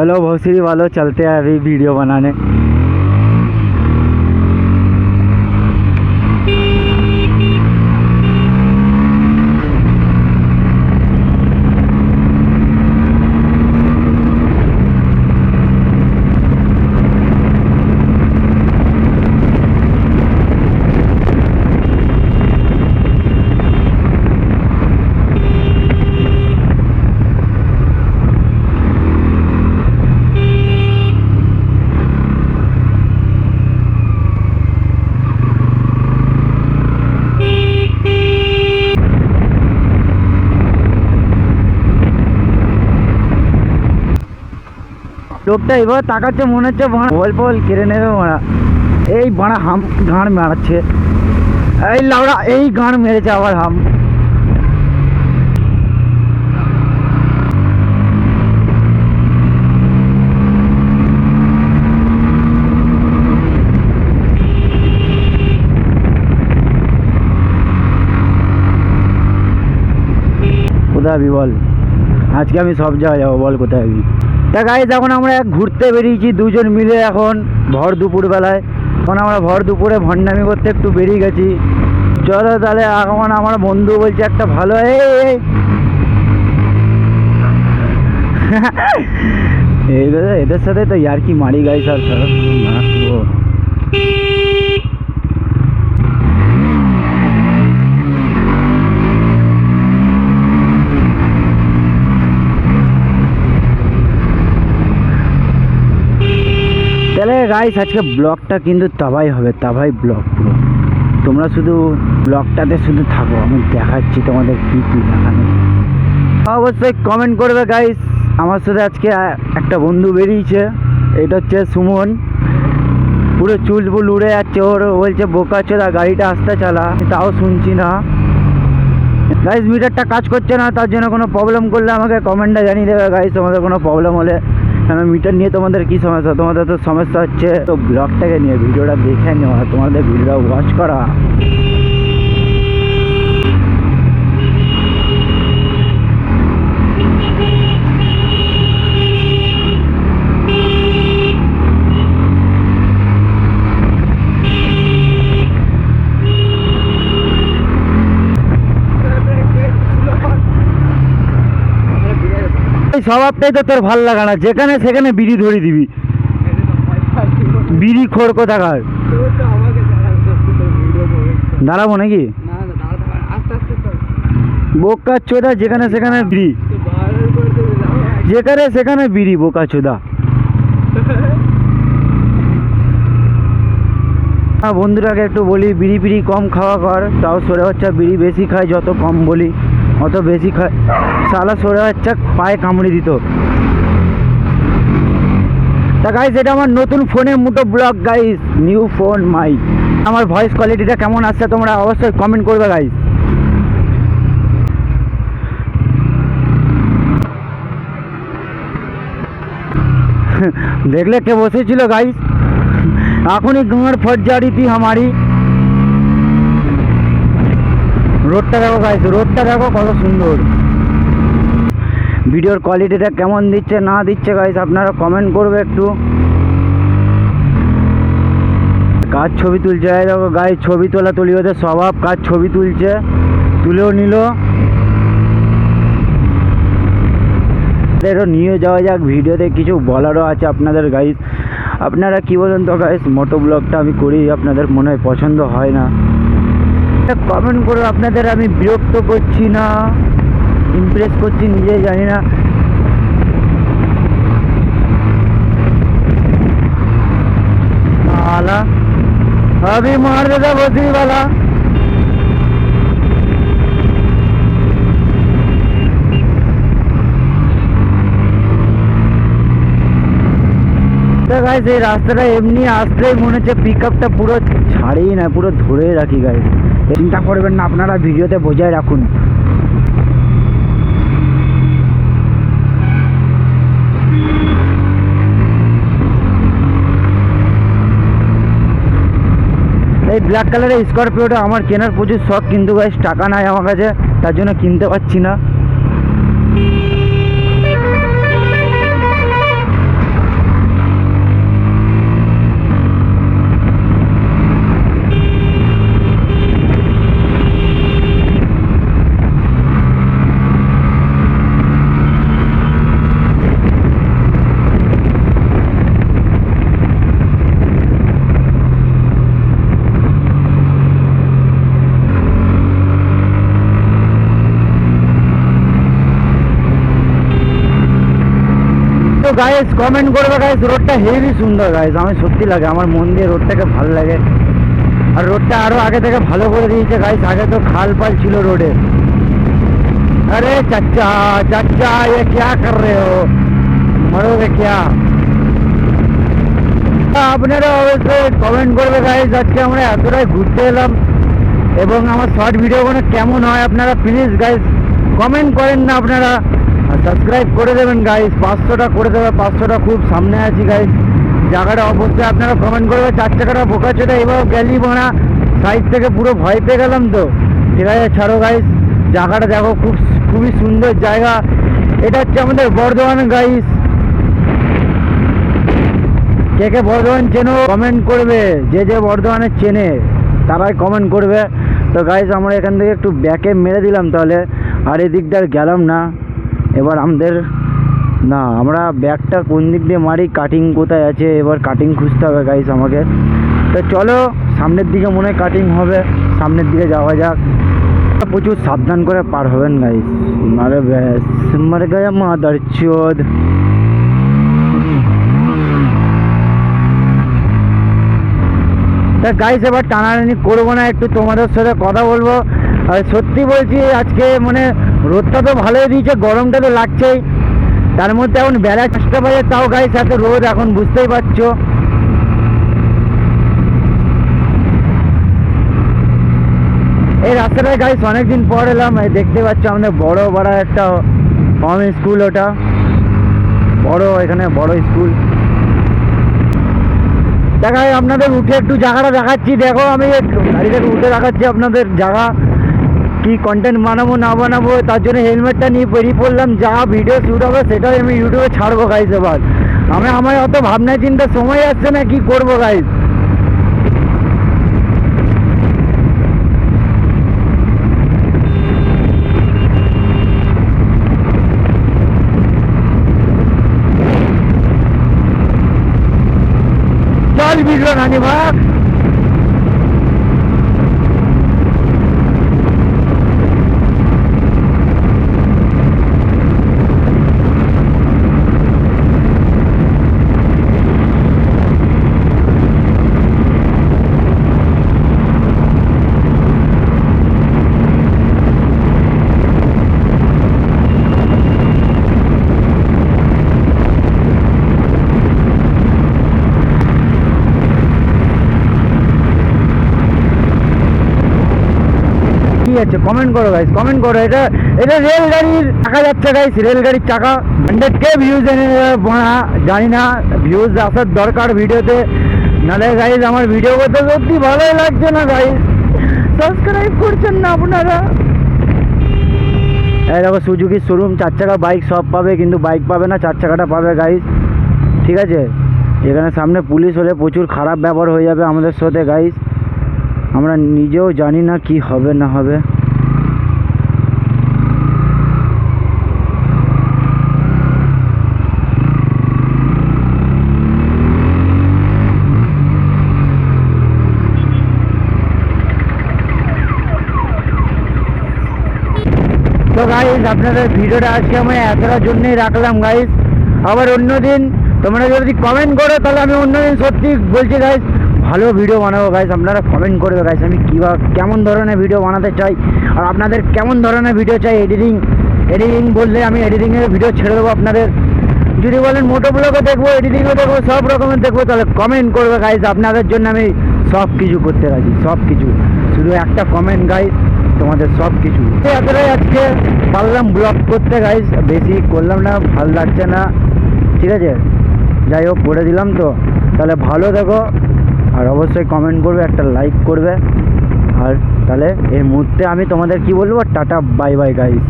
चलो भोसड़ी वालों चलते हैं अभी वीडियो बनाने। লোকটা এবার তাকাচ্ছে, মনে হচ্ছে বল বল কেড়ে নেবে মারা। এই বাড়া হাম গাঁড় মারাচ্ছে, এই লাউড়া এই গাঁড় মেরেছে আবার হাম। কোথায় আবি বল, আজকে আমি সব জায়গায় যাবো, বল কোথায় আবি। তা গাইস এখন আমরা ঘুরতে বেরিয়েছি দুজন মিলে, এখন ভর দুপুরবেলায়। এখন আমরা ভর দুপুরে ভণ্ডামি করতে একটু বেরিয়ে গেছি। চলো তাহলে এখন আমার বন্ধু বলছে একটা ভালো এই এদের সাথে তো ইয়ার কি মারি গাইস। আর তাহলে গাইস আজকে ব্লগটা কিন্তু তাবাই হবে, তাবাই ব্লগ পুরো। তোমরা শুধু ব্লগটাতে শুধু থাকো, আমি দেখাচ্ছি তোমাদের কী কী দেখানো। অবশ্যই কমেন্ট করবে গাইস। আমার সাথে আজকে একটা বন্ধু বেরিয়েছে, এটা হচ্ছে সুমন। পুরো চুল ফুল উড়ে যাচ্ছে, ওর বলছে বোকা চোদা গাড়িটা আস্তে চালা, তাও শুনছি না। গাইস মিটারটা কাজ করছে না, তার জন্য কোনো প্রবলেম করলে আমাকে কমেন্টে জানিয়ে দেবে গাইস। তোমাদের কোনো প্রবলেম হলে, আমি মিটার নিয়ে তোমাদের কী সমস্যা, তোমাদের তো সমস্যা হচ্ছে তো ব্লগটাকে নিয়ে ভিডিওটা দেখে নেওয়া, তোমাদের ভিডিওটা ওয়াচ করা। স্বভাবটাই তো তোর ভাল লাগা না, যেখানে সেখানে বিড়ি ধরে দিবি, বিড়ি খোর কোথাকার। দাঁড়াবো নাকি বোকা চোদা, যেখানে সেখানে বিড়ি, যেখানে সেখানে বিড়ি বোকা চোদা। বন্ধুরাকে একটু বলি বিড়ি বিড়ি কম খাওয়া কর, তাও সরে বাচ্চা বিড়ি বেশি খায়, যত কম বলি অত বেশি খায়। সালা সরে বাচ্চা পায়ে কামড়ে দিত। তা গাইস এটা আমার নতুন ফোনের মোটো ব্লগ গাইস, নিউ ফোন মাই। আমার ভয়েস কোয়ালিটিটা কেমন আসছে তোমরা অবশ্যই কমেন্ট করবে গাইস। দেখলে কে বসেছিল গাইস, এখনই গাঁর ফজ্জারি থি হামারি। রোডটা দেখো গাইস, রোডটা দেখো কত সুন্দর। ভিডিওর কোয়ালিটিটা কেমন দিচ্ছে না দিচ্ছে গাইস আপনারা কমেন্ট করবে একটু। কাজ ছবি তুলছে, দেখো গাইস ছবি তোলা তুলি ওদের স্বভাব, কাজ ছবি তুলছে, তুলেও নিল। এরও নিয়ে যাওয়া যাক, ভিডিওতে কিছু বলারও আছে আপনাদের গাইস। আপনারা কি বলেন তো গাইস, মোটো ব্লগটা আমি করি, আপনাদের মনে হয় পছন্দ হয় না, কমেন্ট করে। আপনাদের আমি বিরক্ত করছি না, ইমপ্রেস করছি নিজে জানি না। आला अभी मार देता बसरी वाला। गाइस এই রাস্তাটা এমনি আসলেই মনে হচ্ছে পিকআপটা পুরো ছাড়েই না, পুরো ধরে রাখি গাইস। চিন্তা করবেন না আপনারা, ভিডিওতে বোঝায় রাখুন। এই ব্ল্যাক কালারের স্করপিওটা আমার কেনার প্রচুর শখ, কিন্তু গাইস টাকা নাই আমার কাছে, তার জন্য কিনতে পারছি না। তো গাইস কমেন্ট করবে গাইস, রোডটা হেভি সুন্দর গাইস, আমি সত্যি লাগে, আমার মন দিয়ে রোডটাকে ভালো লাগে। আর রোডটা আরো আগে থেকে ভালো করে দিয়েছে গাইস, আগে তো খাল পাল ছিল রোডে। আরে চাচা চাচা ये क्या कर रहे हो, মরোগে क्या? আপনারা অবশ্যই কমেন্ট করবে গাইস, আজকে আমরা এতটাই ঘুরতে এলাম এবং আমার শর্ট ভিডিওগুলো কেমন হয় আপনারা প্লিজ গাইস কমেন্ট করেন না আপনারা, আর সাবস্ক্রাইব করে দেবেন গাইস, 500টা করে দেবে, 500টা খুব সামনে আছি গাইস। জায়গাটা অবশ্যই আপনারা কমেন্ট করবে। 4 চাকাটা বোকাচোটা এবার গেলি বোনা সাইড থেকে পুরো ভয় পেয়ে গেলাম তো, ঠিক আছে ছাড়ো গাইস। জায়গাটা দেখো খুবই সুন্দর জায়গা, এটা হচ্ছে আমাদের বর্ধমান গাইস। কে কে বর্ধমান চেনো কমেন্ট করবে, যে বর্ধমানে চেনে তারাই কমেন্ট করবে। তো গাইস আমরা এখান থেকে একটু ব্যাকে মেরে দিলাম তাহলে, আর এদিকটা গেলাম না। এবার আমাদের না, আমরা ব্যাকটা কোন দিক দিয়ে মারি, কাটিং কোথায় আছে, এবার কাটিং খুঁজতে হবে গাইস আমাকে। তো চলো সামনের দিকে মনে হয় কাটিং হবে, সামনের দিকে যাওয়া যাক। প্রচুর সাবধান করে পার হবেন গাইস, নারে ব্যাস মর গয়া মাদার চোদ। তা গাইস এবার টানাটানি করবো না, একটু তোমাদের সাথে কথা বলবো। আর সত্যি বলছি আজকে মানে রোদটা তো ভালোই দিয়েছে, গরমটা তো লাগছেই, তার মধ্যে এখন বেলা 5টা বাজে, তাও গাইস এত রোদ, এখন বুঝতেই পারছো। এই রাস্তাটায় গাইস অনেকদিন পর এলাম, দেখতে পাচ্ছ আমাদের বড় একটা হোম স্কুল, ওটা বড়, এখানে বড় স্কুল। দেখাই আপনাদের উঠে একটু জায়গাটা দেখাচ্ছি, দেখো আমি গাড়ি থেকে উঠে দেখাচ্ছি আপনাদের জায়গা। কি কন্টেন্ট বানাবো না বানাবো তার জন্য হেলমেটটা নিয়ে বেরিয়ে পড়লাম, যা ভিডিও শ্যুট হবে সেটাই আমি ইউটিউবে ছাড়বো গাইস। এবার আমার অত ভাবনা চিন্তা সময় আসছে না, কি করবো গাইস। চল ভিডিও নানি ভাগ। কি আছে কমেন্ট করো গাইস, কমেন্ট করো। এটা রেলগাড়ির চাকা যাচ্ছে গাইস, রেলগাড়ির চাকা। 100K ভিউজ এনে জানি না, ভিউজ আসার দরকার ভিডিওতে, নাহলে গাইস আমার ভিডিও করতে সত্যি ভালোই লাগছে না গাইস, সাবস্ক্রাইব করছেন না আপনারা। এই দেখো সুজুকির শোরুম, 4 চাকা বাইক সব পাবে, কিন্তু বাইক পাবে না, 4 চাকাটা পাবে গাইস, ঠিক আছে। এখানে সামনে পুলিশ হলে প্রচুর খারাপ ব্যবহার হয়ে যাবে আমাদের সাথে গাইস, আমরা নিজেও জানি না কি হবে না হবে। তো গাইস আপনাদের ভিডিওটা আজকে আমি এতটার জন্যই রাখলাম গাইস, আবার অন্যদিন তোমরা যদি কমেন্ট করো তাহলে আমি অন্যদিন সত্যি বলছি গাইস ভালো ভিডিও বানাবো গাইস। আপনারা কমেন্ট করবে গাইস আমি কেমন ধরনের ভিডিও বানাতে চাই, আর আপনাদের কেমন ধরনের ভিডিও চাই। এডিটিং বললে আমি এডিটিংয়ের ভিডিও ছেড়ে দেবো আপনাদের। যদি বলেন মোটো ব্লগও দেখবো, এডিটিংও দেখবো, সব রকমের দেখবো, তাহলে কমেন্ট করবে গাইস। আপনাদের জন্য আমি সব কিছু করতে রাজি, সব কিছু, শুধু একটা কমেন্ট গাইস, তোমাদের সব কিছু। এতটাই আজকে পারলাম ব্লগ করতে গাইস, বেশি করলাম না, ভালো লাগছে না, ঠিক আছে। যাই হোক করে দিলাম তো, তাহলে ভালো দেখো, আর অবশ্যই কমেন্ট করবে, একটা লাইক করবে। আর তাহলে এই মুহূর্তে আমি তোমাদের কি বলবো, টাটা বাই বাই গাইস।